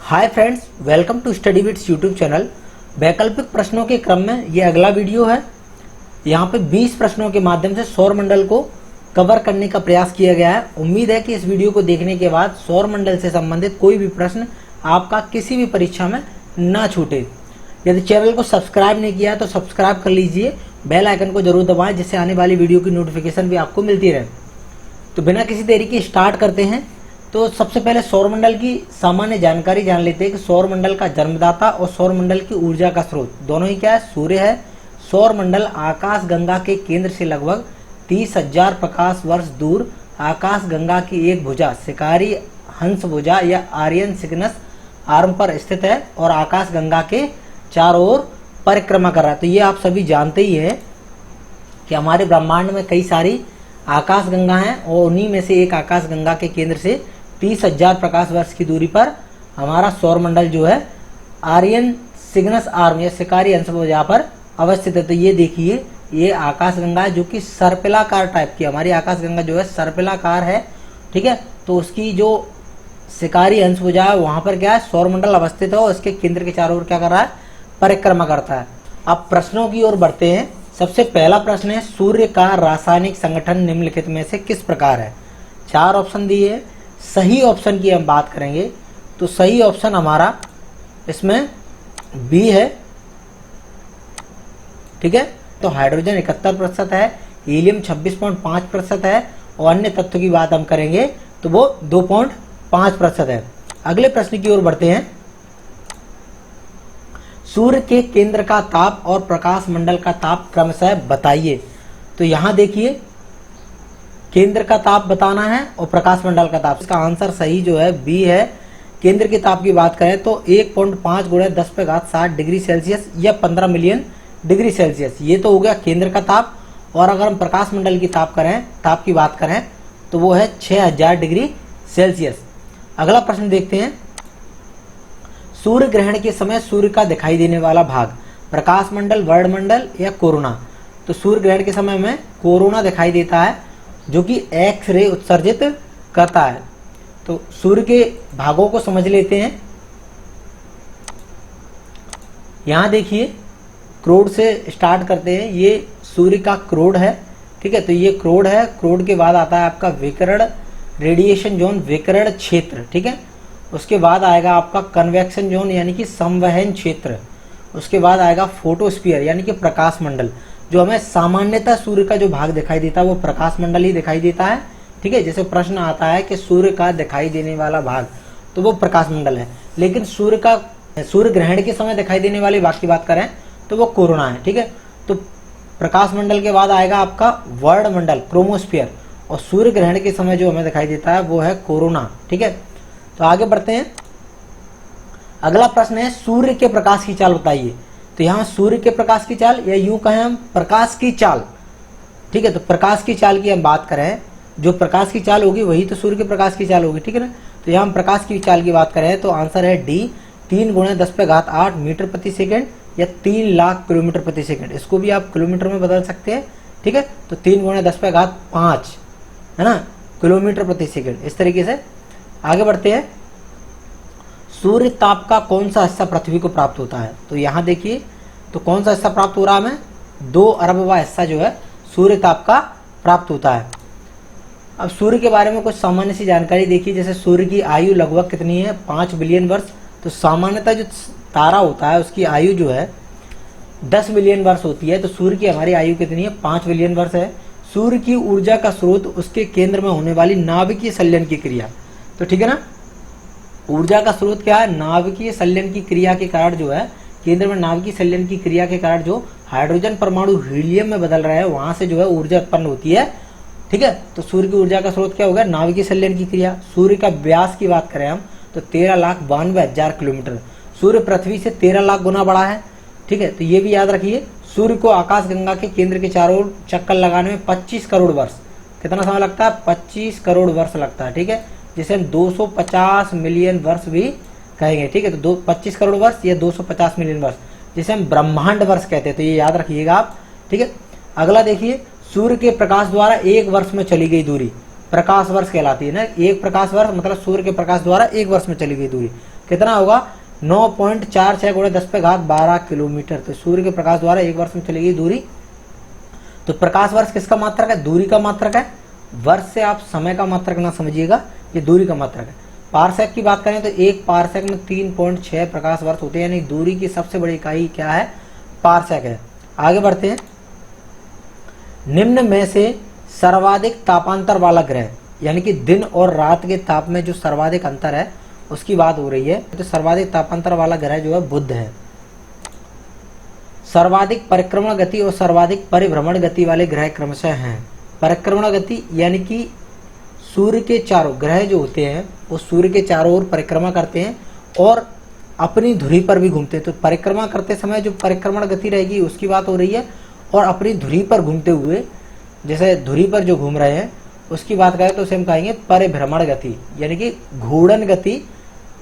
Hi friends, welcome to Study Wits YouTube channel. वैकल्पिक प्रश्नों के क्रम में ये अगला वीडियो है। यहाँ पे 20 प्रश्नों के माध्यम से सौर मंडल को कवर करने का प्रयास किया गया है। उम्मीद है कि इस वीडियो को देखने के बाद सौर मंडल से संबंधित कोई भी प्रश्न आपका किसी भी परीक्षा में ना छूटे। यदि चैनल को सब्सक्राइब नहीं किया है तो सब्सक्राइब कर लीजिए, बेल आइकन को जरूर दबाएं जिससे आने वाली वीडियो की नोटिफिकेशन भी आपको मिलती रहे। तो बिना किसी देरी के स्टार्ट करते हैं। तो सबसे पहले सौरमंडल की सामान्य जानकारी जान लेते हैं कि सौरमंडल का जन्मदाता और सौरमंडल की ऊर्जा का स्रोत दोनों ही क्या है, सूर्य है। सौरमंडल आकाश गंगा के केंद्र से लगभग 30,000 प्रकाश वर्ष दूर आकाश गंगा की एक भुजा शिकारी हंस भुजा या आर्यन सिग्नस आर्म पर स्थित है और आकाश गंगा के चारों ओर परिक्रमा कर रहा है। तो ये आप सभी जानते ही हैं कि हमारे ब्रह्मांड में कई सारी आकाश गंगा हैं और उन्हीं में से एक आकाश गंगा के केंद्र से 30,000 प्रकाश वर्ष की दूरी पर हमारा सौरमंडल जो है आर्यन सिग्नस आर्म या शिकारी अंश भुजा पर अवस्थित है। तो ये देखिए, ये आकाश गंगा है जो कि सर्पिलाकार टाइप की, हमारी आकाश गंगा जो है सर्पिलाकार है, ठीक है। तो उसकी जो शिकारी अंश भुजा है वहां पर क्या है, सौरमंडल अवस्थित है और इसके केंद्र के चारों ओर क्या कर रहा है, परिक्रमा करता है। अब प्रश्नों की ओर बढ़ते हैं। सबसे पहला प्रश्न है, सूर्य का रासायनिक संगठन निम्नलिखित में से किस प्रकार है। 4 ऑप्शन दिए हैं। सही ऑप्शन की हम बात करेंगे तो सही ऑप्शन हमारा इसमें बी है, ठीक है। तो हाइड्रोजन 71% है, हीलियम 26.5% है और अन्य तत्व की बात हम करेंगे तो वो 2.5% है। अगले प्रश्न की ओर बढ़ते हैं। सूर्य के केंद्र का ताप और प्रकाश मंडल का ताप क्रमशः बताइए। तो यहां देखिए, केंद्र का ताप बताना है और प्रकाश मंडल का ताप। इसका आंसर सही जो है बी है। केंद्र के ताप की बात करें तो 1.5 × 10⁻⁷ डिग्री सेल्सियस या 15 मिलियन डिग्री सेल्सियस, ये तो हो गया केंद्र का ताप। और अगर हम प्रकाश मंडल की ताप की बात करें तो वो है 6000 डिग्री सेल्सियस। अगला प्रश्न देखते हैं। सूर्य ग्रहण के समय सूर्य का दिखाई देने वाला भाग प्रकाश मंडल, वर्णमंडल या कोरोना। तो सूर्य ग्रहण के समय में कोरोना दिखाई देता है जो कि एक्स रे उत्सर्जित करता है। तो सूर्य के भागों को समझ लेते हैं। यहां देखिए, क्रोड से स्टार्ट करते हैं। ये सूर्य का क्रोड है, ठीक है। तो ये क्रोड है। क्रोड के बाद आता है आपका विकिरण रेडिएशन जोन, विकिरण क्षेत्र, ठीक है। उसके बाद आएगा आपका कन्वेक्शन जोन यानी कि संवहन क्षेत्र। उसके बाद आएगा फोटोस्फीयर यानी कि प्रकाश मंडल। जो हमें सामान्यतः सूर्य का जो भाग दिखाई देता है वो प्रकाश मंडल ही दिखाई देता है, ठीक है। जैसे प्रश्न आता है कि सूर्य का दिखाई देने वाला भाग, तो वो प्रकाश मंडल है। लेकिन सूर्य ग्रहण के समय दिखाई देने वाले भाग की बात करें तो वो कोरोना है, ठीक है। तो प्रकाश मंडल के बाद आएगा आपका वर्णमंडल, क्रोमोस्फीयर, और सूर्य ग्रहण के समय जो हमें दिखाई देता है वो है कोरोना, ठीक है। तो आगे बढ़ते हैं। अगला प्रश्न है, सूर्य के प्रकाश की चाल बताइए। तो यहाँ सूर्य के प्रकाश की चाल या यूं कहें हम प्रकाश की चाल, ठीक है। तो प्रकाश की चाल की हम बात करें, जो प्रकाश की चाल होगी वही तो सूर्य के प्रकाश की चाल होगी, ठीक है ना। तो यहाँ हम प्रकाश की चाल की बात करें तो आंसर है डी, 3 × 10⁸ मीटर प्रति सेकेंड या 3 लाख किलोमीटर प्रति सेकेंड। इसको भी आप किलोमीटर में बदल सकते हैं, ठीक है। तो 3 × 10⁵ है ना, किलोमीटर प्रति सेकेंड। इस तरीके से आगे बढ़ते हैं। सूर्य ताप का कौन सा हिस्सा पृथ्वी को प्राप्त होता है। तो यहाँ देखिए, तो कौन सा हिस्सा प्राप्त हो रहा है हमें, 2 अरबवां हिस्सा जो है सूर्य ताप का प्राप्त होता है। अब सूर्य के बारे में कुछ सामान्य सी जानकारी देखिए। जैसे सूर्य की आयु लगभग कितनी है, 5 बिलियन वर्ष। तो सामान्यतः जो तारा होता है उसकी आयु जो है 10 मिलियन वर्ष होती है। तो सूर्य की हमारी आयु कितनी है, 5 बिलियन वर्ष है। सूर्य की ऊर्जा का स्रोत उसके केंद्र में होने वाली नाभिकीय संलयन की क्रिया। तो ठीक है ना, ऊर्जा का स्रोत क्या है, नाभिकीय संलयन की क्रिया के कारण जो है केंद्र में नाभिकीय संलयन की क्रिया के कारण जो हाइड्रोजन परमाणु हीलियम में बदल रहे हैं वहां से जो है ऊर्जा उत्पन्न होती है, ठीक है। तो सूर्य की ऊर्जा का स्रोत क्या होगा, नाभिकीय संलयन की क्रिया। सूर्य का व्यास की बात करें हम तो 13,92,000 किलोमीटर। सूर्य पृथ्वी से 13 लाख गुना बड़ा है, ठीक है। तो ये भी याद रखिए। सूर्य को आकाश गंगा के केंद्र के चारों ओर चक्कर लगाने में 25 करोड़ वर्ष, कितना समय लगता है, 25 करोड़ वर्ष लगता है, ठीक है। जिसे हम 250 मिलियन वर्ष भी कहेंगे, ठीक है। तो 25 करोड़ वर्ष या 250 मिलियन वर्ष, जिसे हम ब्रह्मांड वर्ष कहते हैं। तो ये याद रखिएगा आप, ठीक है। अगला देखिए, सूर्य के प्रकाश द्वारा 1 वर्ष में चली गई दूरी प्रकाश वर्ष कहलाती है ना। एक प्रकाश वर्ष मतलब सूर्य के प्रकाश द्वारा 1 वर्ष में चली गई दूरी। कितना होगा 9.46 गुणा 10⁻12 किलोमीटर। तो सूर्य के प्रकाश द्वारा एक वर्ष में चलेगी दूरी। तो प्रकाश वर्ष किसका मात्रक है? दूरी का मात्रक है। वर्ष से आप समय का मात्रक ना समझिएगा, ये दूरी का मात्रक है। पारसेक की बात करें तो एक पारसेक में 3.6 प्रकाश वर्ष होते हैं, यानी दूरी की सबसे बड़ी इकाई क्या है? पारसेक है। आगे बढ़ते हैं। निम्न में से सर्वाधिक तापांतर वाला ग्रह, यानी कि दिन और रात के ताप में जो सर्वाधिक अंतर है उसकी बात हो रही है। तो सर्वाधिक तापांतर वाला ग्रह जो है बुध है। सर्वाधिक परिक्रमण गति और सर्वाधिक परिभ्रमण गति वाले ग्रह क्रमशः हैं। परिक्रमण गति यानी कि सूर्य के चारों, ग्रह जो होते हैं वो सूर्य के चारों ओर परिक्रमा करते हैं और अपनी धुरी पर भी घूमते हैं। तो परिक्रमा करते समय जो परिक्रमण गति रहेगी उसकी बात हो रही है, और अपनी धुरी पर घूमते हुए, जैसे धुरी पर जो घूम रहे हैं उसकी बात करें तो उसे हम कहेंगे परिभ्रमण गति, यानी कि घूर्णन गति,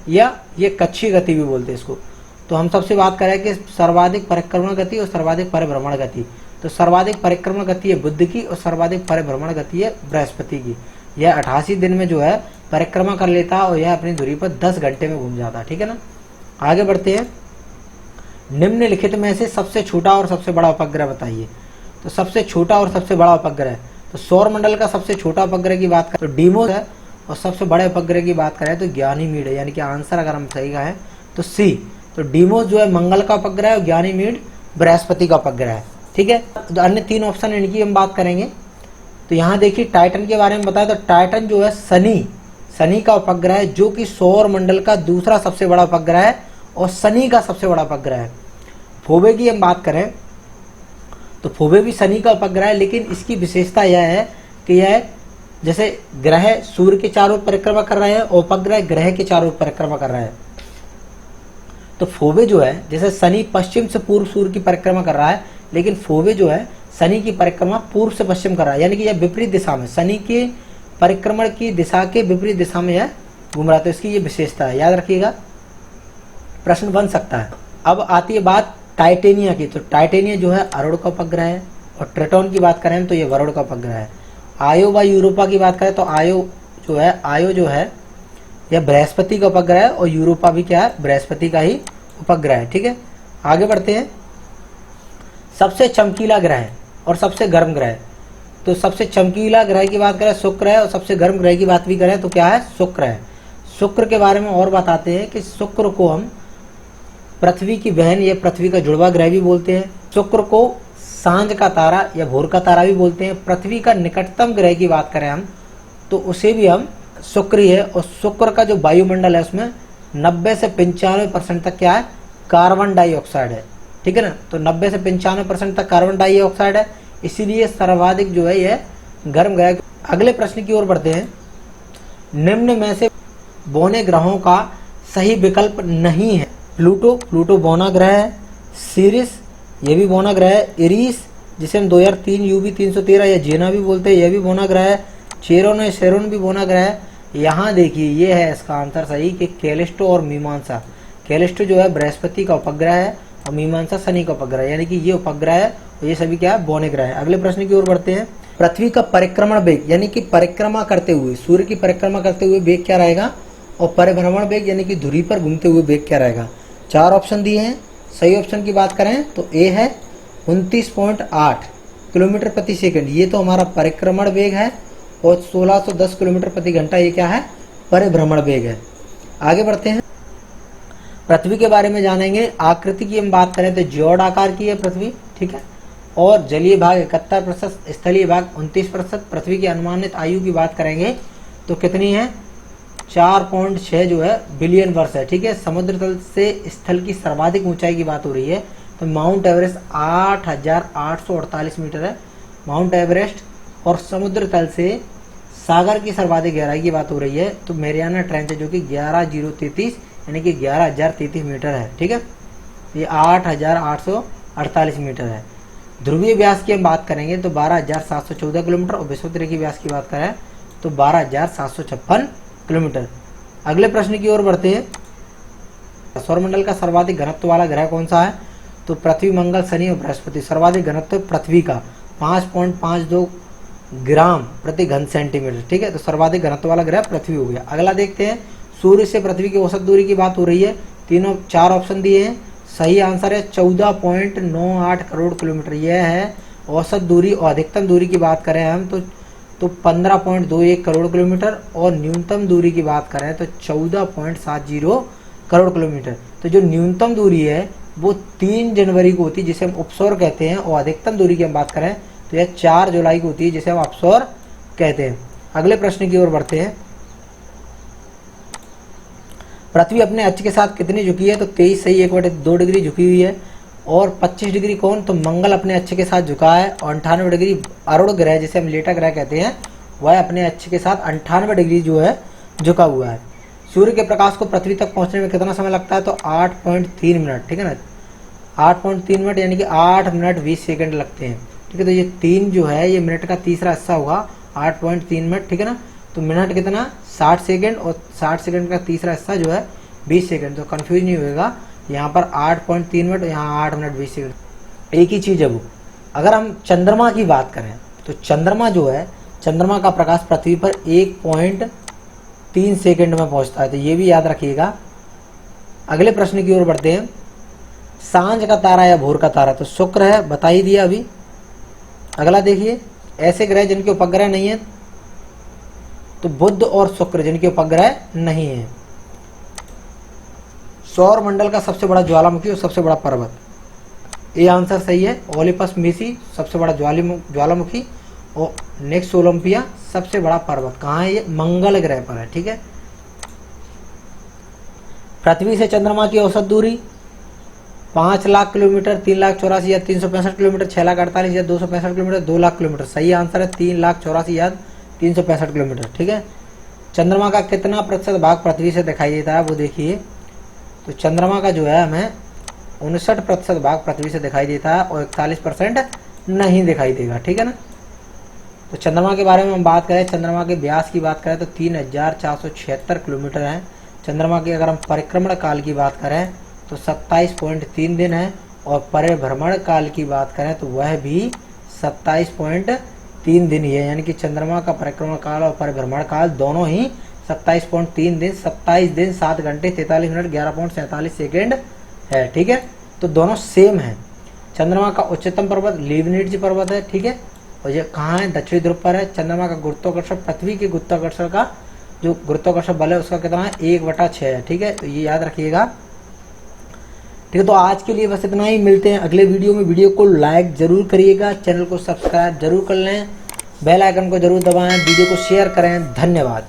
या ये कक्षीय गति भी बोलते हैं इसको। तो हम सबसे बात करें कि सर्वाधिक परिक्रमण गति और सर्वाधिक परिभ्रमण गति। तो सर्वाधिक परिक्रमण गति है बुध की और सर्वाधिक परिभ्रमण गति है बृहस्पति की। यह 88 दिन में जो है परिक्रमा कर लेता है और यह अपनी धुरी पर 10 घंटे में घूम जाता है, ठीक है ना। आगे बढ़ते हैं। निम्नलिखित में से सबसे छोटा और सबसे बड़ा उपग्रह बताइए। तो सबसे छोटा और सबसे बड़ा उपग्रह, तो सौर मंडल का सबसे छोटा उपग्रह की बात करें तो डीमोस है, और सबसे बड़े उपग्रह की बात करें तो ज्ञानीमीड है, यानी कि आंसर अगर हम सही कहें तो सी। तो डीमोस जो है मंगल का उपग्रह है और ज्ञानीमीड बृहस्पति का उपग्रह है, ठीक है। तो अन्य 3 ऑप्शन इनकी हम बात करेंगे। तो यहाँ देखिए टाइटन के बारे में बताया, तो टाइटन जो है शनि का उपग्रह है, जो कि सौर मंडल का दूसरा सबसे बड़ा उपग्रह है और शनि का सबसे बड़ा उपग्रह है। फोबे की हम बात करें तो फोबे भी शनि का उपग्रह है, लेकिन इसकी विशेषता यह है कि यह जैसे ग्रह सूर्य के चारों ओर परिक्रमा कर रहे हैं और उपग्रह ग्रह के चारों ओर परिक्रमा कर रहा है। तो फोबे जो है, जैसे शनि पश्चिम से पूर्व सूर्य की परिक्रमा कर रहा है, लेकिन फोबे जो है शनि की परिक्रमा पूर्व से पश्चिम कर रहा है, यानी कि यह विपरीत दिशा में, शनि के परिक्रमण की दिशा के विपरीत दिशा में यह घूम रहा है। तो इसकी ये विशेषता है, याद रखिएगा, प्रश्न बन सकता है। अब आती है बात टाइटेनिया की। तो टाइटेनिया जो है अरुण का उपग्रह है, और ट्रिटोन की बात करें तो ये वरुण का उपग्रह है। आयो व यूरोपा की बात करें तो आयो जो है यह बृहस्पति का उपग्रह है, और यूरोपा भी क्या है? बृहस्पति का ही उपग्रह है, ठीक है। आगे बढ़ते हैं। सबसे चमकीला ग्रह और सबसे गर्म ग्रह। तो सबसे चमकीला ग्रह की बात करें शुक्र है, और सबसे गर्म ग्रह की बात भी करें तो क्या है? शुक्र है। शुक्र के बारे में और बताते हैं कि शुक्र को हम पृथ्वी की बहन या पृथ्वी का जुड़वा ग्रह भी बोलते हैं। शुक्र को सांझ का तारा या भोर का तारा भी बोलते हैं। पृथ्वी का निकटतम ग्रह की बात करें हम तो उसे भी हम शुक्र ही है, और शुक्र का जो वायुमंडल है उसमें 90 से 95% तक क्या है? कार्बन डाइऑक्साइड है, ठीक है ना। तो 90 से 95% तक कार्बन डाइऑक्साइड है, इसीलिए सर्वाधिक जो है यह गर्म ग्रह। अगले प्रश्न की ओर बढ़ते हैं। निम्न में से बौने ग्रहों का सही विकल्प नहीं है। प्लूटो बौना ग्रह है। सीरिस ये भी बौना ग्रह है। इरिस जिसे हम 2003 यूवी 313 या जेना भी बोलते हैं, यह भी बौना ग्रह है। शेरोन भी बौना ग्रह है। यहाँ देखिए ये है इसका आंसर सही कि कैलिस्टो और मीमांसा। कैलिस्टो जो है बृहस्पति का उपग्रह है और मीमांसा शनि का उपग्रह है, यानी कि ये उपग्रह है और ये सभी क्या है? बौने ग्रह है। अगले प्रश्न की ओर बढ़ते हैं। पृथ्वी का परिक्रमण वेग, यानी कि परिक्रमा करते हुए, सूर्य की परिक्रमा करते हुए वेग क्या रहेगा, और परिभ्रमण वेग यानी कि धुरी पर घूमते हुए वेग क्या रहेगा। 4 ऑप्शन दिए हैं। सही ऑप्शन की बात करें तो ए है 29.8 किलोमीटर प्रति सेकंड, ये तो हमारा परिक्रमण वेग है, और 1610 किलोमीटर प्रति घंटा ये क्या है? परिभ्रमण वेग है। आगे बढ़ते हैं। पृथ्वी के बारे में जानेंगे। आकृति की हम बात करें तो ज्योड आकार की है पृथ्वी, ठीक है, और जलीय भाग 71%, स्थलीय भाग 29%। पृथ्वी की अनुमानित आयु की बात करेंगे तो कितनी है? 4.6 जो है बिलियन वर्ष है, ठीक है। समुद्र तल से स्थल की सर्वाधिक ऊंचाई की बात हो रही है तो माउंट एवरेस्ट 8,848 मीटर है, माउंट एवरेस्ट। और समुद्र तल से सागर की सर्वाधिक गहराई की बात हो रही है तो मैरियाना ट्रेंच है, जो कि 11,033 यानी कि 11,033 मीटर है, ठीक है। ये 8,848 मीटर है। ध्रुवीय व्यास की हम बात करेंगे तो 12,714 किलोमीटर, और विषुवत की व्यास की बात करें तो 12,756 किलोमीटर। अगले प्रश्न की ओर बढ़ते हैं। सौरमंडल का सर्वाधिक घनत्व वाला ग्रह कौन सा है? तो पृथ्वी, मंगल, शनि और बृहस्पति। सर्वाधिक घनत्व पृथ्वी का 5.52 ग्राम प्रति घन सेंटीमीटर, ठीक है। तो सर्वाधिक घनत्व वाला ग्रह पृथ्वी हो गया। अगला देखते हैं सूर्य से पृथ्वी की औसत दूरी की बात हो रही है। तीनों 4 ऑप्शन दिए हैं, सही आंसर है 14.98 करोड़ किलोमीटर। यह है औसत दूरी। और अधिकतम दूरी की बात करें हम तो 15.21 करोड़ किलोमीटर, और न्यूनतम दूरी की बात करें तो 14.70 करोड़ किलोमीटर। तो जो न्यूनतम दूरी है वो 3 जनवरी को होती है, जिसे हम उपसौर कहते हैं, और अधिकतम दूरी की हम बात करें तो यह 4 जुलाई को होती है, जिसे हम अपसौर कहते हैं। अगले प्रश्न की ओर बढ़ते हैं। पृथ्वी अपने अक्ष के साथ कितनी झुकी है? तो 23 सही 1/2 डिग्री झुकी हुई है। और 25 डिग्री कौन? तो मंगल अपने अक्ष के साथ झुका है। और 98 डिग्री अरुण ग्रह, जिसे हम लेटा ग्रह कहते हैं, वह अपने अक्ष के साथ 98 डिग्री जो है झुका हुआ है। सूर्य के प्रकाश को पृथ्वी तक पहुंचने में कितना समय लगता है? तो 8.3 मिनट, ठीक है ना। 8.3 मिनट यानी कि 8 मिनट 20 सेकंड लगते हैं, ठीक है। तो ये 3 जो है ये मिनट का तीसरा हिस्सा होगा, 8.3 मिनट, ठीक है ना। तो मिनट कितना? 60 सेकंड, और 60 सेकंड का तीसरा हिस्सा जो है 20 सेकंड। तो कंफ्यूज नहीं होगा, यहाँ पर 8.3 मिनट, यहाँ 8 मिनट 20 सेकंड एक ही चीज़ है वो। अगर हम चंद्रमा की बात करें तो चंद्रमा जो है, चंद्रमा का प्रकाश पृथ्वी पर 1.3 सेकंड में पहुंचता है, तो ये भी याद रखिएगा। अगले प्रश्न की ओर बढ़ते हैं। सांझ का तारा या भोर का तारा? तो शुक्र है, बता ही दिया अभी। अगला देखिए, ऐसे ग्रह जिनके उपग्रह नहीं है, तो बुध और शुक्र जिनके उपग्रह नहीं है। सौर मंडल का सबसे बड़ा ज्वालामुखी और सबसे बड़ा पर्वत? ये आंसर सही है, ओलिपस मेसी सबसे बड़ा ज्वालामुखी, और नेक्स्ट ओलंपिया सबसे बड़ा पर्वत। कहाँ है ये? मंगल ग्रह पर है, ठीक है। पृथ्वी से चंद्रमा की औसत दूरी 5 lakh kilometre, 3,84,000, 365 kilometre, 6,48,000, 265 kilometre, 2 lakh kilometre. सही आंसर है 3,84,000, 365 किलोमीटर, ठीक है। चंद्रमा का कितना प्रतिशत भाग पृथ्वी से दिखाई देता है? वो देखिए, तो चंद्रमा का जो है हमें 59% भाग पृथ्वी से दिखाई देता है, और 41% नहीं दिखाई देगा, ठीक है ना। तो चंद्रमा के बारे में हम बात करें, चंद्रमा के व्यास की बात करें तो 3,476 किलोमीटर है। चंद्रमा की अगर हम परिक्रमण काल की बात करें तो 27.3 दिन है, और परिभ्रमण काल की बात करें तो वह भी 27.3 दिन ही है। यानी कि चंद्रमा का परिक्रमण काल और परिभ्रमण काल दोनों ही 27.3 दिन, 27 दिन 7 घंटे 43 मिनट 11.47 सेकेंड है, ठीक है। तो दोनों सेम है। चंद्रमा का उच्चतम पर्वत लीबनिट्ज पर्वत है, ठीक है। और ये कहाँ है? दक्षिणी ध्रुव पर है। चंद्रमा का गुरुत्वाकर्षण, पृथ्वी के गुरुत्वाकर्षण का जो गुरुत्वाकर्षण बल है उसका कितना है? 1/6 है, ठीक है। तो ये याद रखिएगा, ठीक है। तो आज के लिए बस इतना ही, मिलते हैं अगले वीडियो में। वीडियो को लाइक जरूर करिएगा, चैनल को सब्सक्राइब जरूर कर लें, बेल आइकन को जरूर दबाएं, वीडियो को शेयर करें। धन्यवाद।